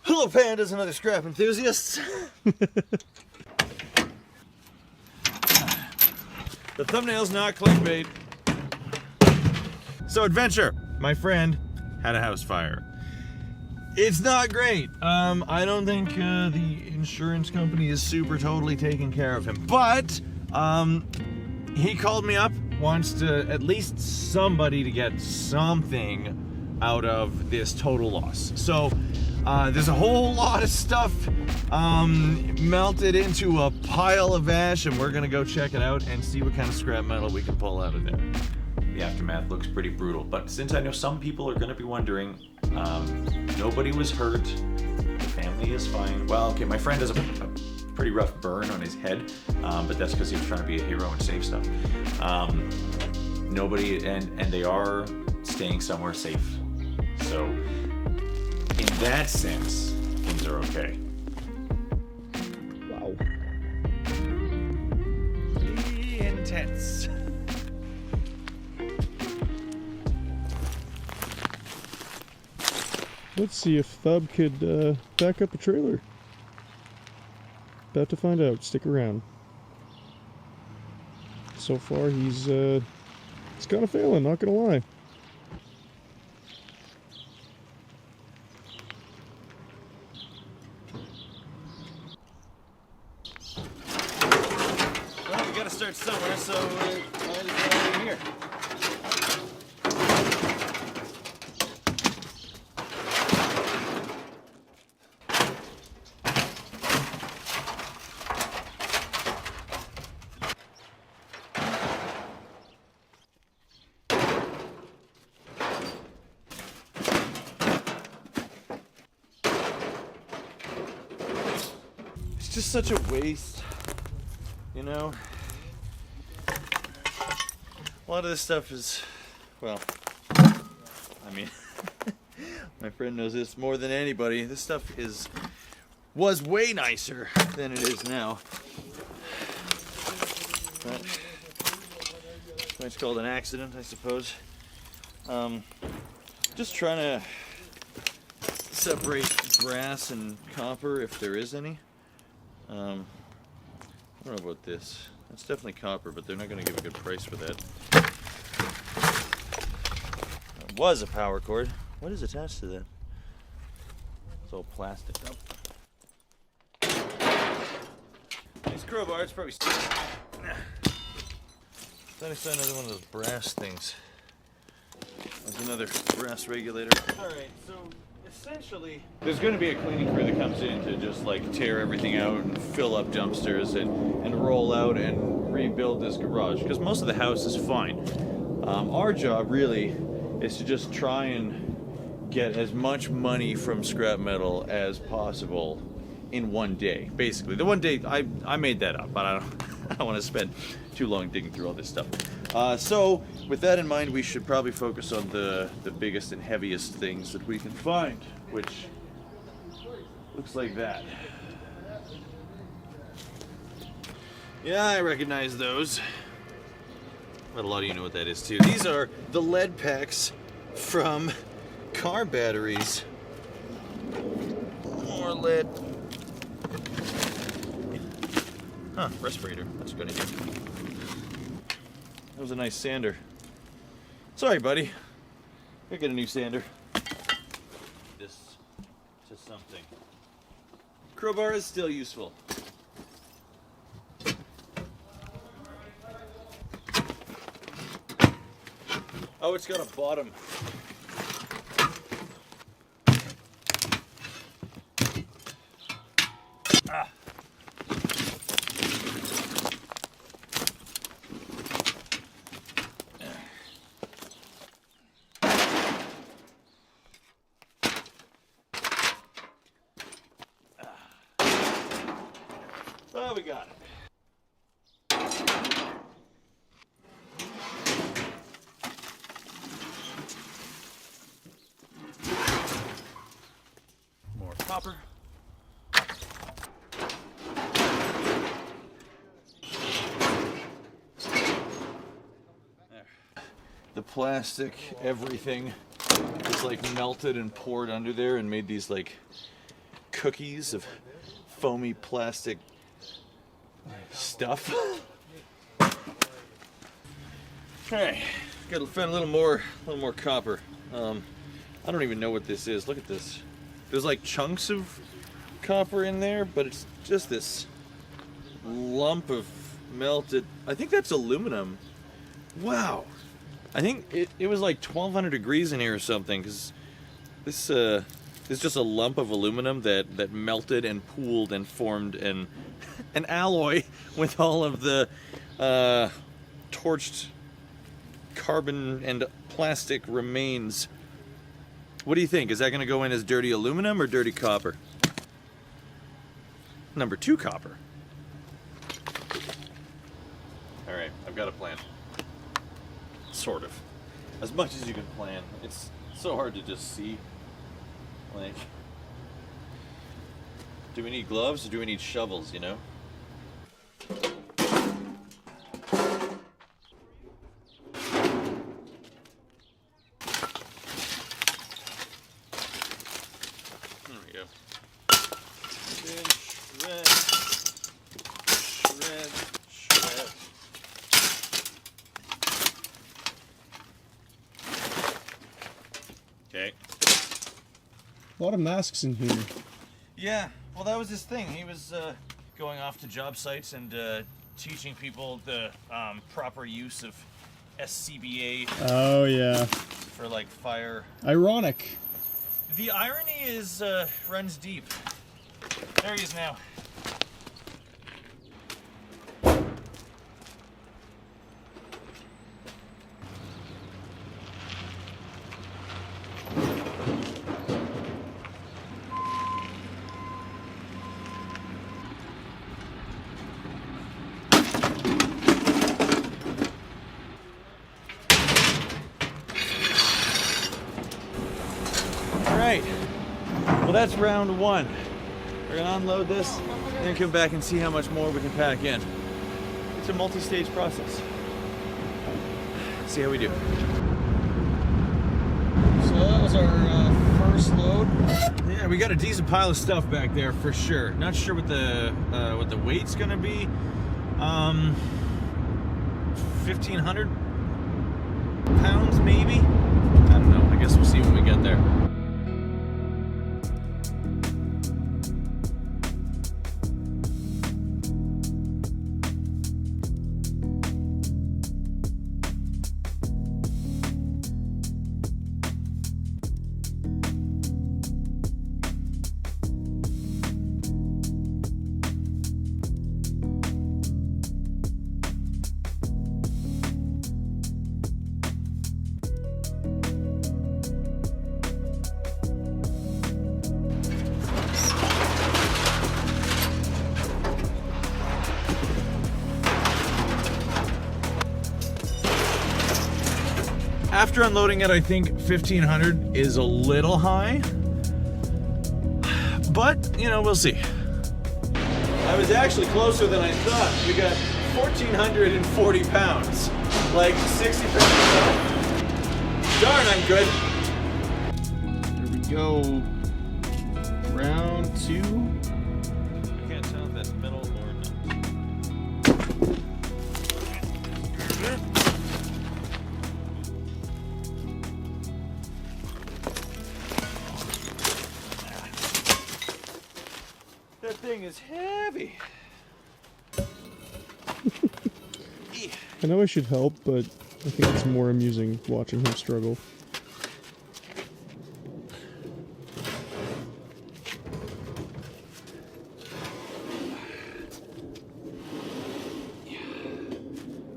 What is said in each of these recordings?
Hello, pandas and other scrap enthusiasts. The thumbnail's not clickbait. So, adventure. My friend had a house fire. It's not great. I don't think the insurance company is super totally taking care of him. But he called me up, wants to at least somebody to get something out of this total loss. So there's a whole lot of stuff melted into a pile of ash, and we're gonna go check it out and see what kind of scrap metal we can pull out of there. The aftermath looks pretty brutal, but since I know some people are going to be wondering, nobody was hurt. The family is fine. Well, okay, my friend has a pretty rough burn on his head, but that's because he was trying to be a hero and save stuff. Nobody, and they are staying somewhere safe. So, in that sense, things are okay. Wow. Pretty intense. Let's see if Thub could back up a trailer. About to find out. Stick around. So far, he's kind of failing, not gonna lie. Well, we gotta start somewhere, so might as well be here. It's just such a waste, you know? A lot of this stuff is, well, I mean, my friend knows this more than anybody. This stuff was way nicer than it is now. But it's called an accident, I suppose. Just trying to separate brass and copper, if there is any. I don't know about this. That's definitely copper, but they're not going to give a good price for that. That was a power cord. What is attached to that? It's all plastic. Nope. Nice crowbar. It's probably still. Thought I saw another one of those brass things. There's another brass regulator. Alright, so essentially, there's going to be a cleaning crew that comes in to just like tear everything out and fill up dumpsters and roll out and rebuild this garage, because most of the house is fine. Our job really is to just try and get as much money from scrap metal as possible in one day. Basically, the one day I made that up, but I don't want to spend too long digging through all this stuff. So with that in mind, we should probably focus on the biggest and heaviest things that we can find, which looks like that. Yeah, I recognize those. But a lot of you know what that is too. These are the lead packs from car batteries. More lead. Huh, respirator. That's a good idea. That was a nice sander. Sorry, buddy. Gotta get a new sander. This to something. Crowbar is still useful. Oh, it's got a bottom. Ah. Oh, we got it. More copper. There. The plastic, everything is was like melted and poured under there and made these like cookies of foamy plastic stuff. Okay, gotta find a little more copper. I don't even know what this is. Look at this. There's like chunks of copper in there, but it's just this lump of melted. I think that's aluminum. Wow. I think it was like 1200 degrees in here or something, because this is just a lump of aluminum that melted and pooled and formed an alloy with all of the torched carbon and plastic remains. What do you think? Is that going to go in as dirty aluminum or dirty copper? Number 2 copper. All right, I've got a plan. Sort of. As much as you can plan. It's so hard to just see. Like, do we need gloves or do we need shovels, you know? There we go. Shred, shred, shred. Okay. A lot of masks in here. Yeah, well, that was his thing. He was going off to job sites and teaching people the proper use of SCBA Oh, yeah. for like fire. Ironic. The irony is runs deep. There he is now. Alright, well that's round 1. We're gonna unload this and then come back and see how much more we can pack in. It's a multi-stage process. See how we do. So that was our first load. Yeah, we got a decent pile of stuff back there for sure. Not sure what the weight's gonna be. 1,500 pounds maybe? I don't know. I guess we'll see when we get there. After unloading it, I think 1,500 is a little high, but you know, we'll see. I was actually closer than I thought. We got 1,440 pounds, like 60 pounds. Darn, I'm good. There we go. Round 2. I can't tell if that's metal or not. That thing is heavy. I know I should help, but I think it's more amusing watching him struggle.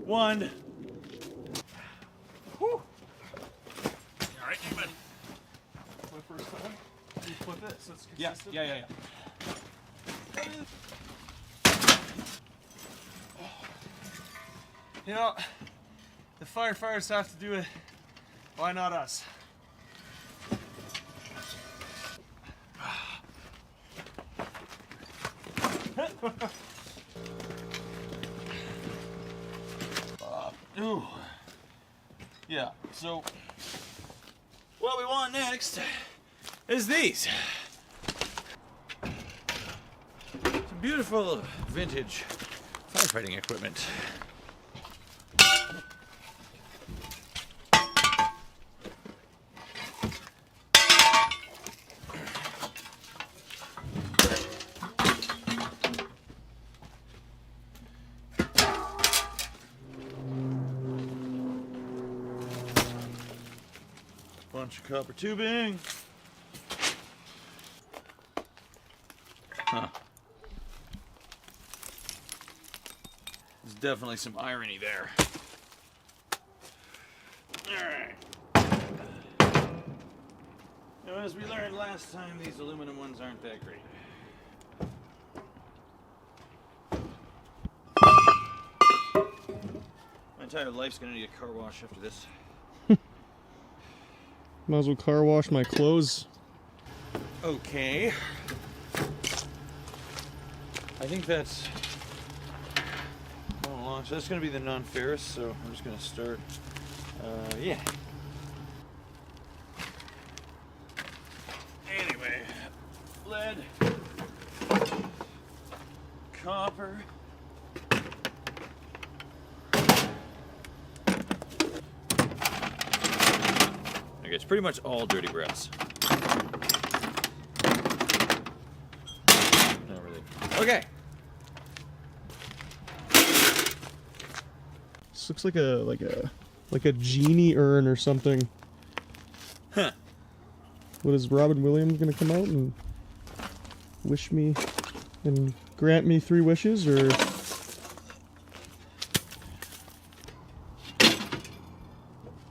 One. Whew. All right, you buddy. My first time. You flip it so it's Yeah, consistent. yeah. You know, the firefighters have to do it. Why not us? Ooh. Yeah, so What we want next is these. Some beautiful vintage firefighting equipment. Bunch of copper tubing. Huh. There's definitely some irony there. Alright. Now, as we learned last time, these aluminum ones aren't that great. My entire life's gonna need a car wash after this. Might as well car wash my clothes. Okay. I think that's going along. So that's going to be the non-ferrous, so I'm just going to start. Yeah. Anyway, lead, copper. Okay, it's pretty much all dirty brass. Not really. Okay. This looks like a genie urn or something. Huh. What is Robin Williams gonna come out and wish me and grant me 3 wishes, or?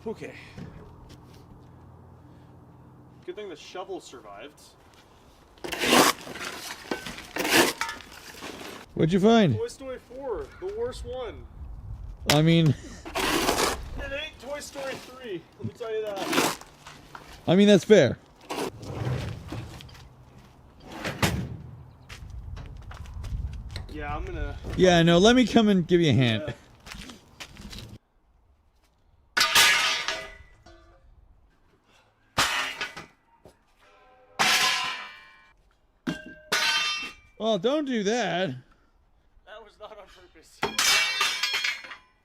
Okay. Good thing the shovel survived. What'd you find? Toy Story 4, the worst one. I mean, It ain't Toy Story 3, let me tell you that. I mean that's fair. Yeah, I'm gonna... Yeah, no, let me come and give you a hand. Yeah. Well, don't do that. That was not on purpose.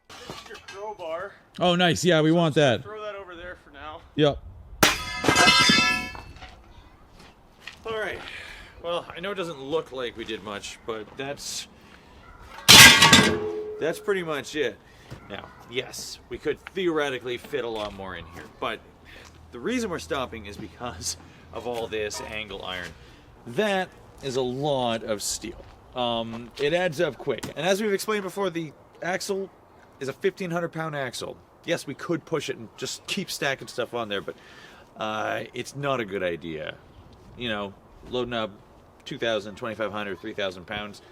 This is your crowbar. Oh, nice. Yeah, we want that. Throw that over there for now. Yep. Alright. Well, I know it doesn't look like we did much, but that's pretty much it. Now, yes, we could theoretically fit a lot more in here, but the reason we're stopping is because of all this angle iron. That is a lot of steel. It adds up quick. And as we've explained before, the axle is a 1,500 pound axle. Yes, we could push it and just keep stacking stuff on there, but it's not a good idea. You know, loading up 2,000, 2,500, 3,000 pounds,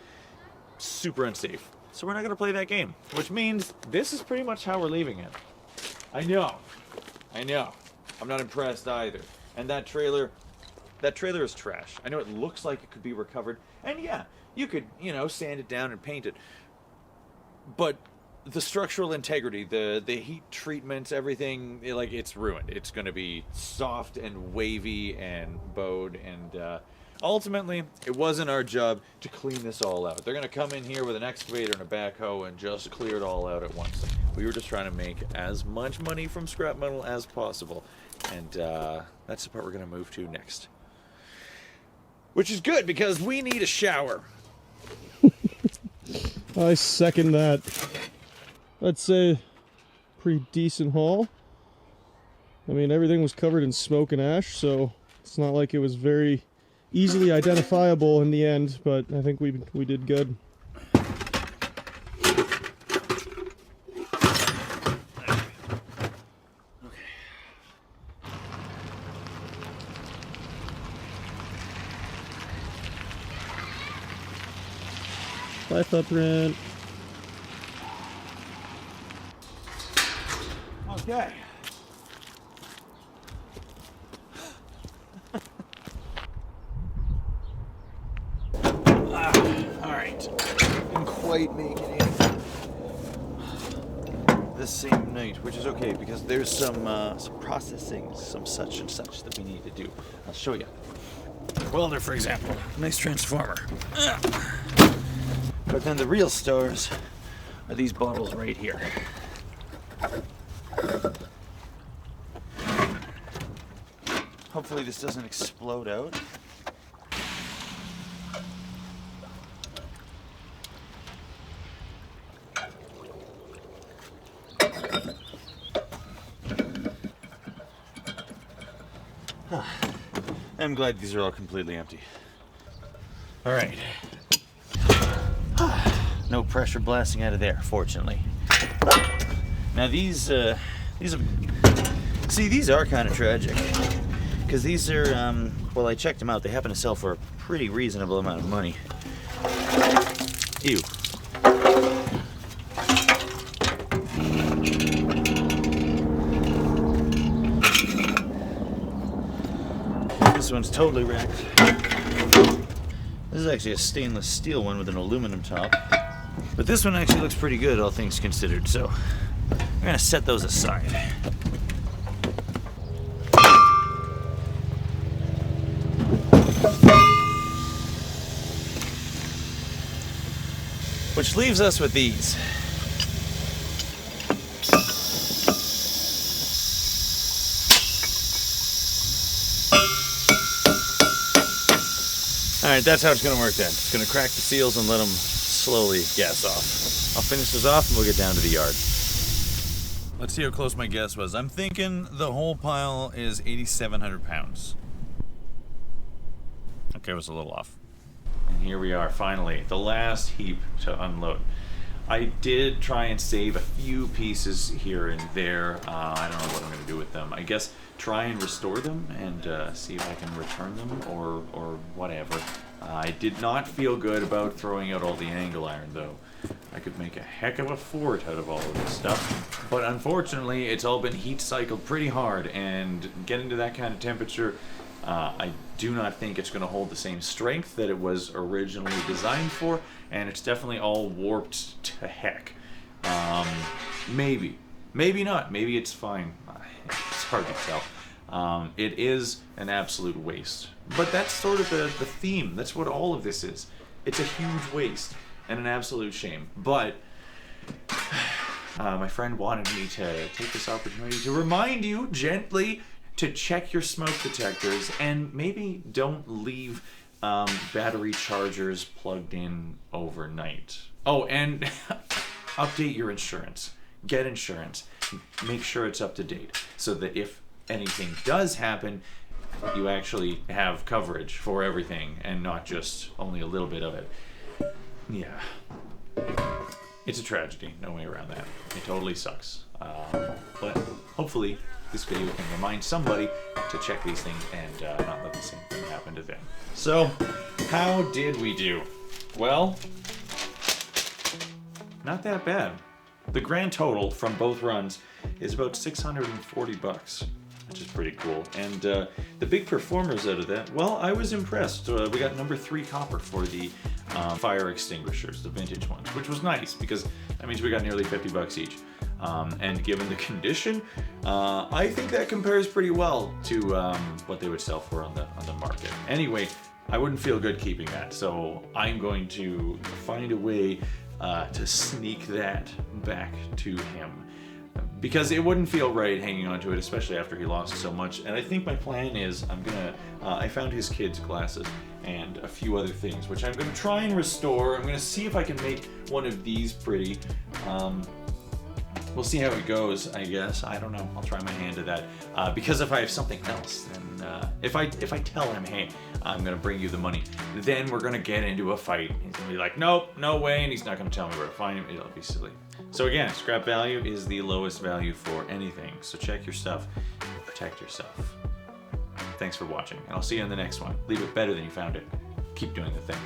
super unsafe. So we're not going to play that game, which means this is pretty much how we're leaving it. I know. I'm not impressed either. And that trailer is trash. I know it looks like it could be recovered, and yeah, you could, you know, sand it down and paint it. But the structural integrity, the heat treatments, everything, like, it's ruined. It's going to be soft and wavy and bowed, and ultimately, it wasn't our job to clean this all out. They're going to come in here with an excavator and a backhoe and just clear it all out at once. We were just trying to make as much money from scrap metal as possible, and that's the part we're going to move to next. Which is good, because we need a shower. I second that. I'd say pretty decent haul. I mean, everything was covered in smoke and ash, so it's not like it was very easily identifiable in the end, but I think we did good. Bye, thubprint. Okay. All right. Didn't quite make it in. the same night, which is okay because there's some processing, some such and such that we need to do. I'll show you. Welder, for example, nice transformer. But then the real stars are these bottles right here. Hopefully this doesn't explode out. I'm glad these are all completely empty. All right. No pressure blasting out of there, fortunately. Now these are, see, these are kind of tragic. Because these are, well, I checked them out. They happen to sell for a pretty reasonable amount of money. Ew. This one's totally wrecked. This is actually a stainless steel one with an aluminum top. But this one actually looks pretty good, all things considered, so we're gonna set those aside. Which leaves us with these. Alright, that's how it's going to work then. It's going to crack the seals and let them slowly gas off. I'll finish this off and we'll get down to the yard. Let's see how close my guess was. I'm thinking the whole pile is 8,700 pounds. Okay, I was a little off. And here we are, finally, the last heap to unload. I did try and save a few pieces here and there. I don't know what I'm going to do with them. I guess try and restore them and see if I can return them or whatever. I did not feel good about throwing out all the angle iron, though. I could make a heck of a fort out of all of this stuff. But unfortunately, it's all been heat cycled pretty hard, and getting to that kind of temperature, I do not think it's going to hold the same strength that it was originally designed for, and it's definitely all warped to heck. Maybe. Maybe not. Maybe it's fine. It's hard to tell. It is an absolute waste. But that's sort of the theme. That's what all of this is. It's a huge waste and an absolute shame. But my friend wanted me to take this opportunity to remind you gently to check your smoke detectors and maybe don't leave battery chargers plugged in overnight. Oh, and update your insurance. Get insurance. Make sure it's up to date so that if anything does happen, you actually have coverage for everything and not just only a little bit of it. Yeah. It's a tragedy, no way around that. It totally sucks. But hopefully this video can remind somebody to check these things and not let the same thing happen to them. So, how did we do? Well, not that bad. The grand total from both runs is about 640 bucks, which is pretty cool. And the big performers out of that, well, I was impressed. We got number 3 copper for the fire extinguishers, the vintage ones, which was nice because that means we got nearly 50 bucks each. And given the condition, I think that compares pretty well to what they would sell for on the market. Anyway, I wouldn't feel good keeping that, so I'm going to find a way to sneak that back to him. Because it wouldn't feel right hanging on to it, especially after he lost so much. And I think my plan is I found his kids' glasses and a few other things, which I'm gonna try and restore. I'm gonna see if I can make one of these pretty. We'll see how it goes, I guess. I don't know. I'll try my hand at that. Because if I have something else, then if I tell him, hey, I'm gonna bring you the money, then we're gonna get into a fight. He's gonna be like, nope, no way, and he's not gonna tell me where to find him. It'll be silly. So again, scrap value is the lowest value for anything. So check your stuff, protect yourself. Thanks for watching, and I'll see you in the next one. Leave it better than you found it. Keep doing the thing.